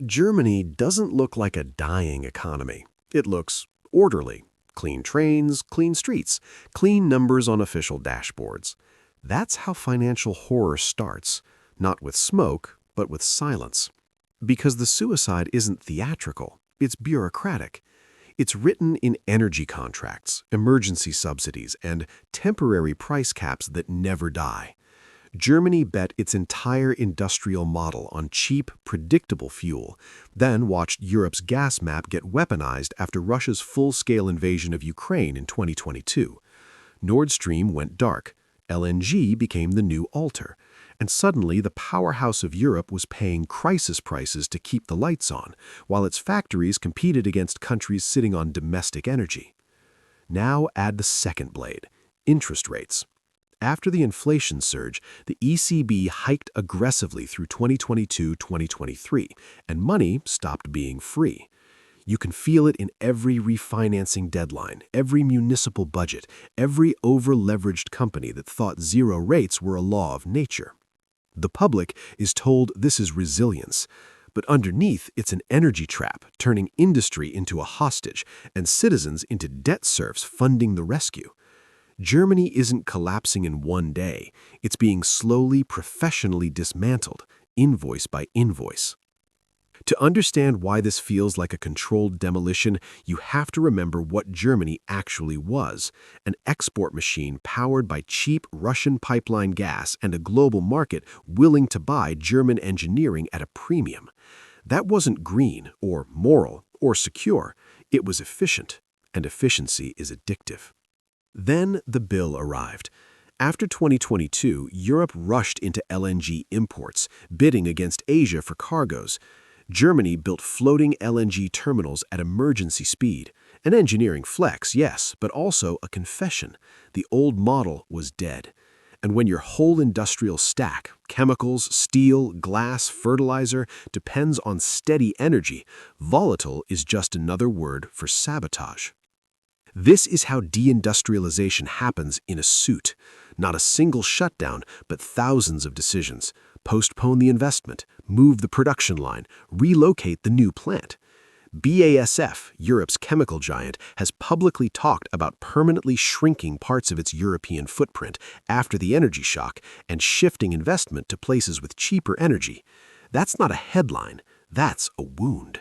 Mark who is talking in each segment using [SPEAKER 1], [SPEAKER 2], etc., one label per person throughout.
[SPEAKER 1] Germany doesn't look like a dying economy. It looks orderly. Clean trains, clean streets, clean numbers on official dashboards. That's how financial horror starts, not with smoke, but with silence. Because the suicide isn't theatrical, it's bureaucratic. It's written in energy contracts, emergency subsidies, and temporary price caps that never die. Germany bet its entire industrial model on cheap, predictable fuel, then watched Europe's gas map get weaponized after Russia's full-scale invasion of Ukraine in 2022. Nord Stream went dark, LNG became the new altar, and suddenly the powerhouse of Europe was paying crisis prices to keep the lights on, while its factories competed against countries sitting on domestic energy. Now add the second blade, interest rates. After the inflation surge, the ECB hiked aggressively through 2022-2023, and money stopped being free. You can feel it in every refinancing deadline, every municipal budget, every over-leveraged company that thought zero rates were a law of nature. The public is told this is resilience, but underneath it's an energy trap, turning industry into a hostage and citizens into debt serfs funding the rescue. Germany isn't collapsing in one day. It's being slowly, professionally dismantled, invoice by invoice. To understand why this feels like a controlled demolition, you have to remember what Germany actually was, an export machine powered by cheap Russian pipeline gas and a global market willing to buy German engineering at a premium. That wasn't green or moral or secure. It was efficient, and efficiency is addictive. Then the bill arrived. After 2022, Europe rushed into LNG imports, bidding against Asia for cargoes. Germany built floating LNG terminals at emergency speed. An engineering flex, yes, but also a confession. The old model was dead. And when your whole industrial stack, chemicals, steel, glass, fertilizer, depends on steady energy, volatile is just another word for sabotage. This is how deindustrialization happens in a suit. Not a single shutdown, but thousands of decisions. Postpone the investment, move the production line, relocate the new plant. BASF, Europe's chemical giant, has publicly talked about permanently shrinking parts of its European footprint after the energy shock and shifting investment to places with cheaper energy. That's not a headline, that's a wound.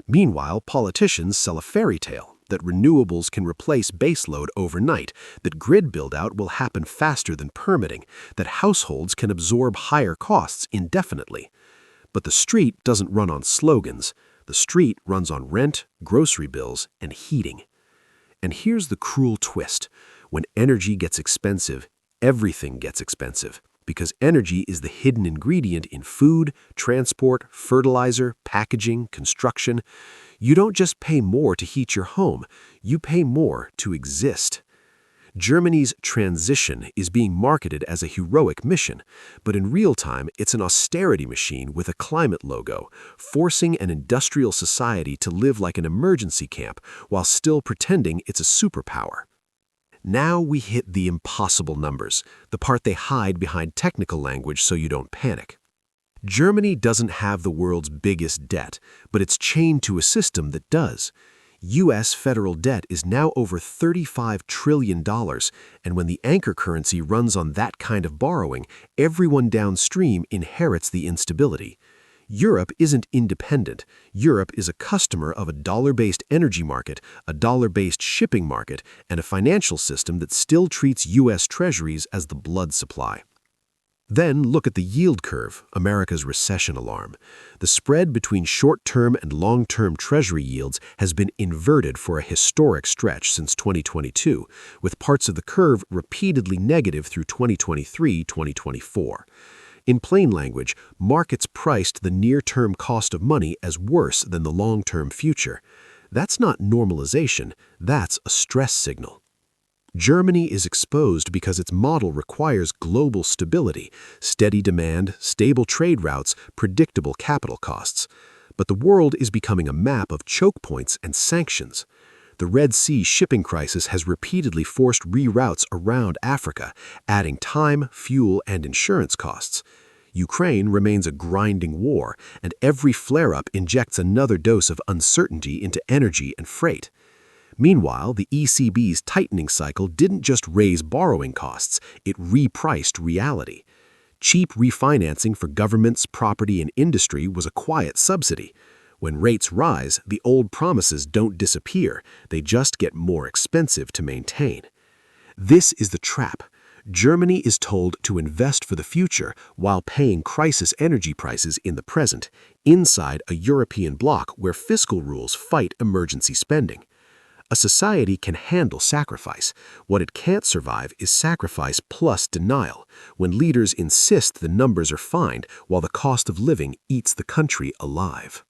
[SPEAKER 1] Meanwhile, politicians sell a fairy tale that renewables can replace baseload overnight, that grid build-out will happen faster than permitting, that households can absorb higher costs indefinitely. But the street doesn't run on slogans. The street runs on rent, grocery bills, and heating. And here's the cruel twist. When energy gets expensive, everything gets expensive, because energy is the hidden ingredient in food, transport, fertilizer, packaging, construction. You don't just pay more to heat your home, you pay more to exist. Germany's transition is being marketed as a heroic mission, but in real time it's an austerity machine with a climate logo, forcing an industrial society to live like an emergency camp while still pretending it's a superpower. Now we hit the impossible numbers, the part they hide behind technical language so you don't panic. Germany doesn't have the world's biggest debt, but it's chained to a system that does. U.S. federal debt is now over $35 trillion, and when the anchor currency runs on that kind of borrowing, everyone downstream inherits the instability. Europe isn't independent. Europe is a customer of a dollar-based energy market, a dollar-based shipping market, and a financial system that still treats U.S. treasuries as the blood supply. Then look at the yield curve, America's recession alarm. The spread between short-term and long-term treasury yields has been inverted for a historic stretch since 2022, with parts of the curve repeatedly negative through 2023-2024. In plain language, markets priced the near-term cost of money as worse than the long-term future. That's not normalization, that's a stress signal. Germany is exposed because its model requires global stability, steady demand, stable trade routes, predictable capital costs. But the world is becoming a map of choke points and sanctions. The Red Sea shipping crisis has repeatedly forced reroutes around Africa, adding time, fuel, and insurance costs. Ukraine remains a grinding war, and every flare-up injects another dose of uncertainty into energy and freight. Meanwhile, the ECB's tightening cycle didn't just raise borrowing costs, it repriced reality. Cheap refinancing for governments, property, and industry was a quiet subsidy. When rates rise, the old promises don't disappear, they just get more expensive to maintain. This is the trap. Germany is told to invest for the future while paying crisis energy prices in the present, inside a European bloc where fiscal rules fight emergency spending. A society can handle sacrifice. What it can't survive is sacrifice plus denial, when leaders insist the numbers are fine while the cost of living eats the country alive.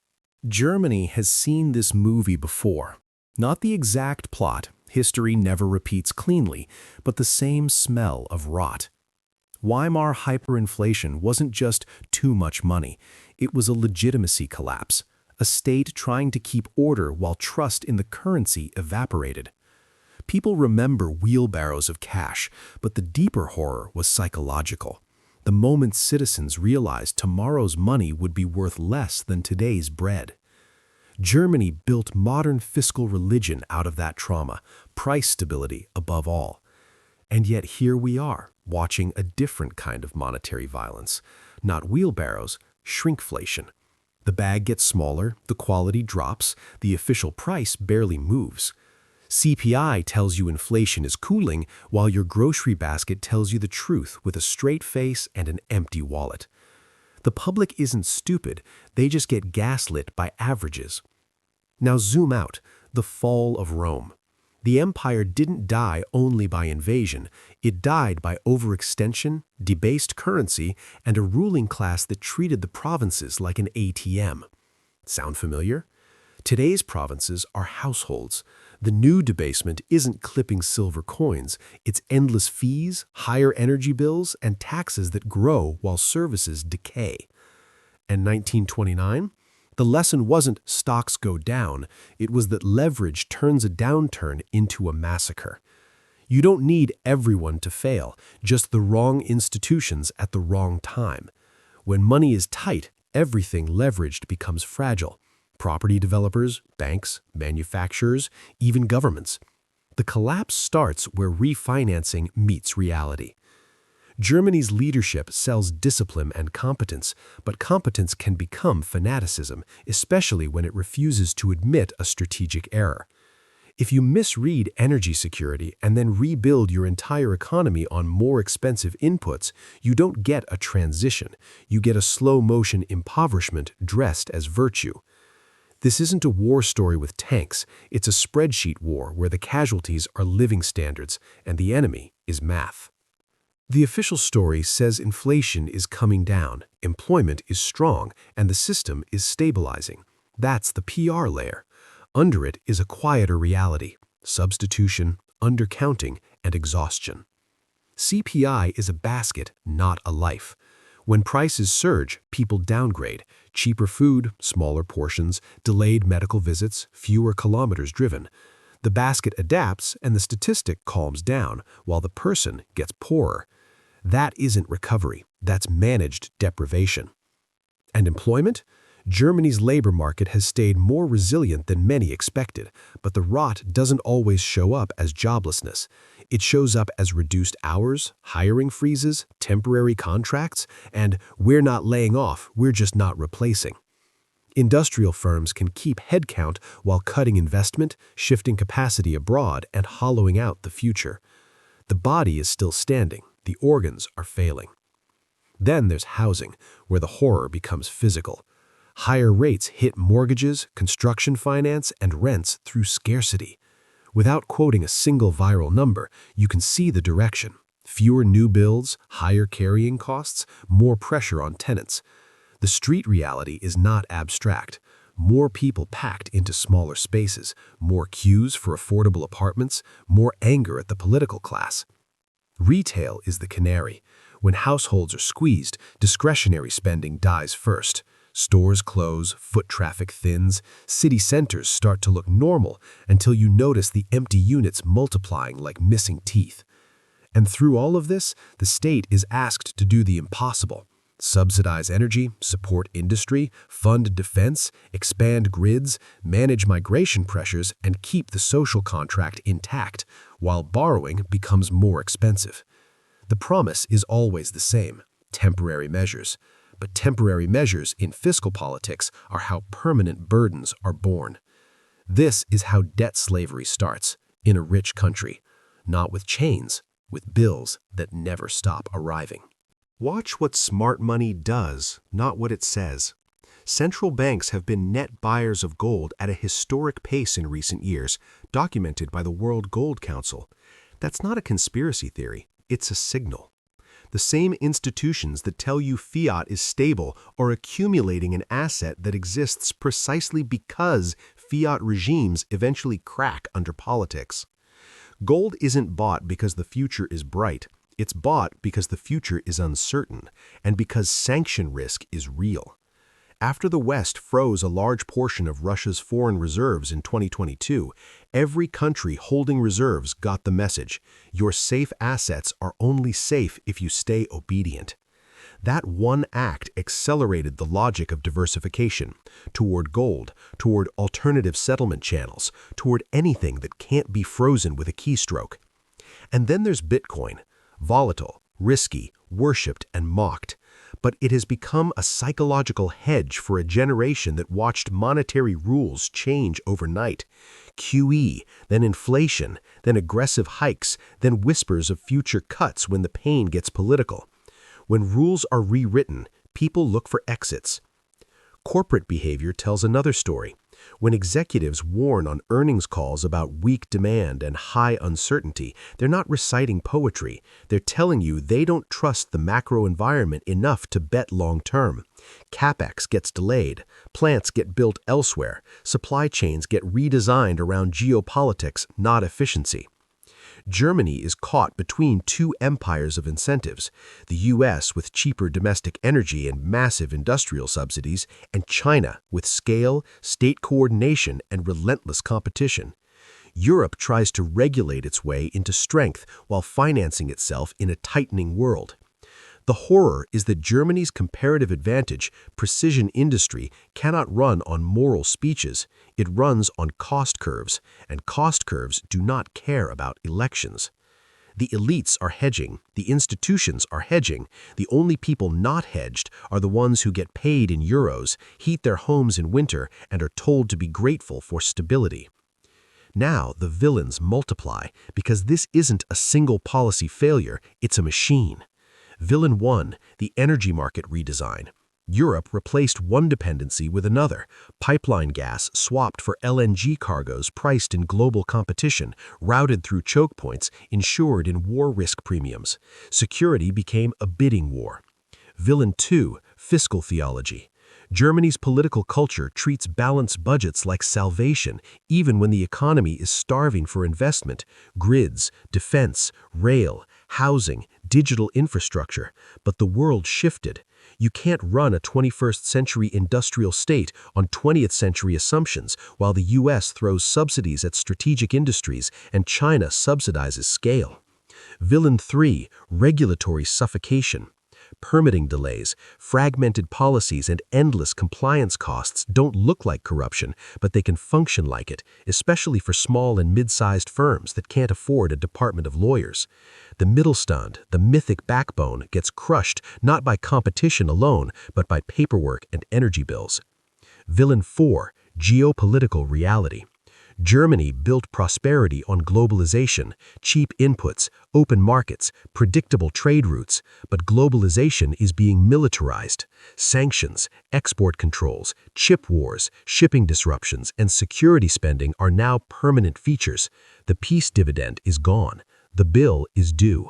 [SPEAKER 2] Germany has seen this movie before. Not the exact plot, history never repeats cleanly, but the same smell of rot. Weimar hyperinflation wasn't just too much money, it was a legitimacy collapse, a state trying to keep order while trust in the currency evaporated. People remember wheelbarrows of cash, but the deeper horror was psychological. The moment citizens realized tomorrow's money would be worth less than today's bread. Germany built modern fiscal religion out of that trauma, price stability above all. And yet here we are, watching a different kind of monetary violence. Not wheelbarrows, shrinkflation. The bag gets smaller, the quality drops, the official price barely moves. CPI tells you inflation is cooling, while your grocery basket tells you the truth with a straight face and an empty wallet. The public isn't stupid, they just get gaslit by averages. Now zoom out, the fall of Rome. The empire didn't die only by invasion, it died by overextension, debased currency, and a ruling class that treated the provinces like an ATM. Sound familiar? Today's provinces are households. The new debasement isn't clipping silver coins, it's endless fees, higher energy bills, and taxes that grow while services decay. And 1929? The lesson wasn't stocks go down, it was that leverage turns a downturn into a massacre. You don't need everyone to fail, just the wrong institutions at the wrong time. When money is tight, everything leveraged becomes fragile. Property developers, banks, manufacturers, even governments. The collapse starts where refinancing meets reality. Germany's leadership sells discipline and competence, but competence can become fanaticism, especially when it refuses to admit a strategic error. If you misread energy security and then rebuild your entire economy on more expensive inputs, you don't get a transition, you get a slow-motion impoverishment dressed as virtue. This isn't a war story with tanks, it's a spreadsheet war where the casualties are living standards and the enemy is math. The official story says inflation is coming down, employment is strong, and the system is stabilizing. That's the PR layer. Under it is a quieter reality, substitution, undercounting, and exhaustion. CPI is a basket, not a life. When prices surge, people downgrade. Cheaper food, smaller portions, delayed medical visits, fewer kilometers driven. The basket adapts and the statistic calms down, while the person gets poorer. That isn't recovery, that's managed deprivation. And employment? Germany's labor market has stayed more resilient than many expected, but the rot doesn't always show up as joblessness. It shows up as reduced hours, hiring freezes, temporary contracts, and we're not laying off, we're just not replacing. Industrial firms can keep headcount while cutting investment, shifting capacity abroad, and hollowing out the future. The body is still standing, the organs are failing. Then there's housing, where the horror becomes physical. Higher rates hit mortgages, construction finance, and rents through scarcity. Without quoting a single viral number, you can see the direction. Fewer new builds, higher carrying costs, more pressure on tenants. The street reality is not abstract. More people packed into smaller spaces, more queues for affordable apartments, more anger at the political class. Retail is the canary. When households are squeezed, discretionary spending dies first. Stores close, foot traffic thins, city centers start to look normal until you notice the empty units multiplying like missing teeth. And through all of this, the state is asked to do the impossible. Subsidize energy, support industry, fund defense, expand grids, manage migration pressures, and keep the social contract intact, while borrowing becomes more expensive. The promise is always the same: temporary measures. But temporary measures in fiscal politics are how permanent burdens are born. This is how debt slavery starts in a rich country, not with chains, with bills that never stop arriving.
[SPEAKER 1] Watch what smart money does, not what it says. Central banks have been net buyers of gold at a historic pace in recent years, documented by the World Gold Council. That's not a conspiracy theory, it's a signal. The same institutions that tell you fiat is stable are accumulating an asset that exists precisely because fiat regimes eventually crack under politics. Gold isn't bought because the future is bright. It's bought because the future is uncertain and because sanction risk is real. After the West froze a large portion of Russia's foreign reserves in 2022, every country holding reserves got the message: your safe assets are only safe if you stay obedient. That one act accelerated the logic of diversification toward gold, toward alternative settlement channels, toward anything that can't be frozen with a keystroke. And then there's Bitcoin. Volatile, risky, worshipped, and mocked. But it has become a psychological hedge for a generation that watched monetary rules change overnight. QE, then inflation, then aggressive hikes, then whispers of future cuts when the pain gets political. When rules are rewritten, people look for exits. Corporate behavior tells another story. When executives warn on earnings calls about weak demand and high uncertainty, they're not reciting poetry. They're telling you they don't trust the macro environment enough to bet long-term. CapEx gets delayed, plants get built elsewhere, supply chains get redesigned around geopolitics, not efficiency. Germany is caught between two empires of incentives: the US with cheaper domestic energy and massive industrial subsidies, and China with scale, state coordination, and relentless competition. Europe tries to regulate its way into strength while financing itself in a tightening world. The horror is that Germany's comparative advantage, precision industry, cannot run on moral speeches. It runs on cost curves, and cost curves do not care about elections. The elites are hedging, the institutions are hedging. The only people not hedged are the ones who get paid in euros, heat their homes in winter, and are told to be grateful for stability. Now the villains multiply because this isn't a single policy failure, it's a machine. Villain 1, the energy market redesign. Europe replaced one dependency with another. Pipeline gas swapped for LNG cargoes priced in global competition, routed through chokepoints, insured in war risk premiums. Security became a bidding war. Villain 2, fiscal theology. Germany's political culture treats balanced budgets like salvation, even when the economy is starving for investment. Grids, defense, rail, housing, digital infrastructure. But the world shifted. You can't run a 21st century industrial state on 20th century assumptions while the US throws subsidies at strategic industries and China subsidizes scale. Villain 3, regulatory suffocation. Permitting delays, fragmented policies, and endless compliance costs don't look like corruption, but they can function like it, especially for small and mid-sized firms that can't afford a department of lawyers. The Mittelstand, the mythic backbone, gets crushed not by competition alone, but by paperwork and energy bills. Villain 4, geopolitical reality. Germany built prosperity on globalization, cheap inputs, open markets, predictable trade routes, but globalization is being militarized. Sanctions, export controls, chip wars, shipping disruptions, and security spending are now permanent features. The peace dividend is gone. The bill is due.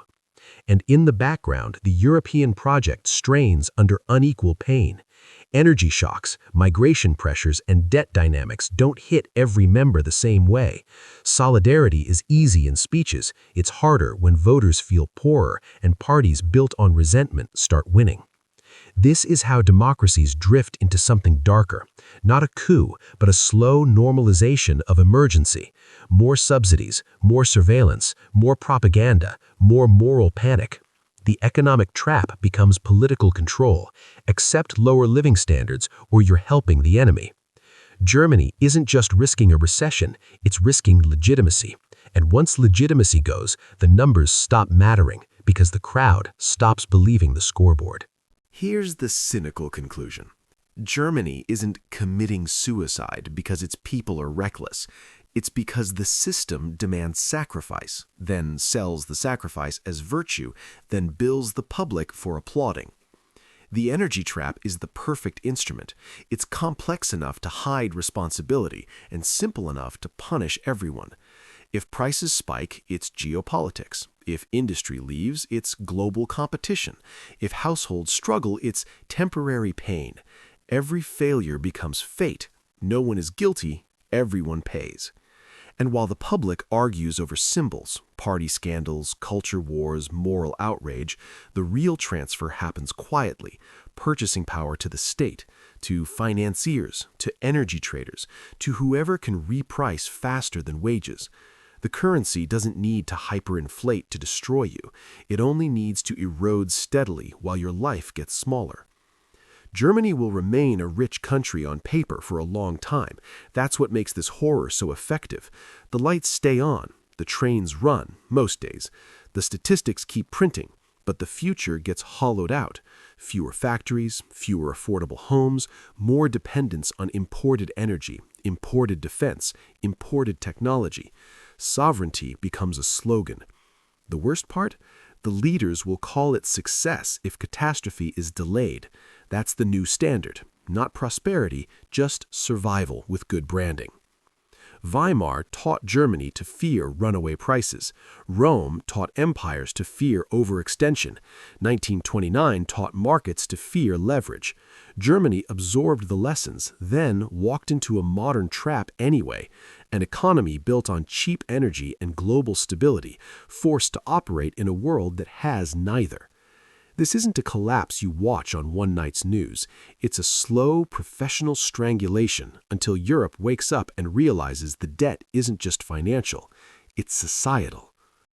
[SPEAKER 1] And in the background, the European project strains under unequal pain. Energy shocks, migration pressures, and debt dynamics don't hit every member the same way. Solidarity is easy in speeches. It's harder when voters feel poorer and parties built on resentment start winning. This is how democracies drift into something darker. Not a coup, but a slow normalization of emergency. More subsidies, more surveillance, more propaganda, more moral panic.
[SPEAKER 2] The economic trap becomes political control. Accept lower living standards or you're helping the enemy. Germany isn't just risking a recession, it's risking legitimacy. And once legitimacy goes, the numbers stop mattering because the crowd stops believing the scoreboard.
[SPEAKER 1] Here's the cynical conclusion. Germany isn't committing suicide because its people are reckless. It's because the system demands sacrifice, then sells the sacrifice as virtue, then bills the public for applauding. The energy trap is the perfect instrument. It's complex enough to hide responsibility and simple enough to punish everyone. If prices spike, it's geopolitics. If industry leaves, it's global competition. If households struggle, it's temporary pain. Every failure becomes fate. No one is guilty, everyone pays. And while the public argues over symbols, party scandals, culture wars, moral outrage, the real transfer happens quietly, purchasing power to the state, to financiers, to energy traders, to whoever can reprice faster than wages. The currency doesn't need to hyperinflate to destroy you. It only needs to erode steadily while your life gets smaller. Germany will remain a rich country on paper for a long time. That's what makes this horror so effective. The lights stay on, the trains run, most days. The statistics keep printing, but the future gets hollowed out. Fewer factories, fewer affordable homes, more dependence on imported energy, imported defense, imported technology. Sovereignty becomes a slogan. The worst part? The leaders will call it success if catastrophe is delayed. That's the new standard. Not prosperity, just survival with good branding. Weimar taught Germany to fear runaway prices. Rome taught empires to fear overextension. 1929 taught markets to fear leverage. Germany absorbed the lessons, then walked into a modern trap anyway, an economy built on cheap energy and global stability, forced to operate in a world that has neither. This isn't a collapse you watch on one night's news. It's a slow, professional strangulation until Europe wakes up and realizes the debt isn't just financial, it's societal.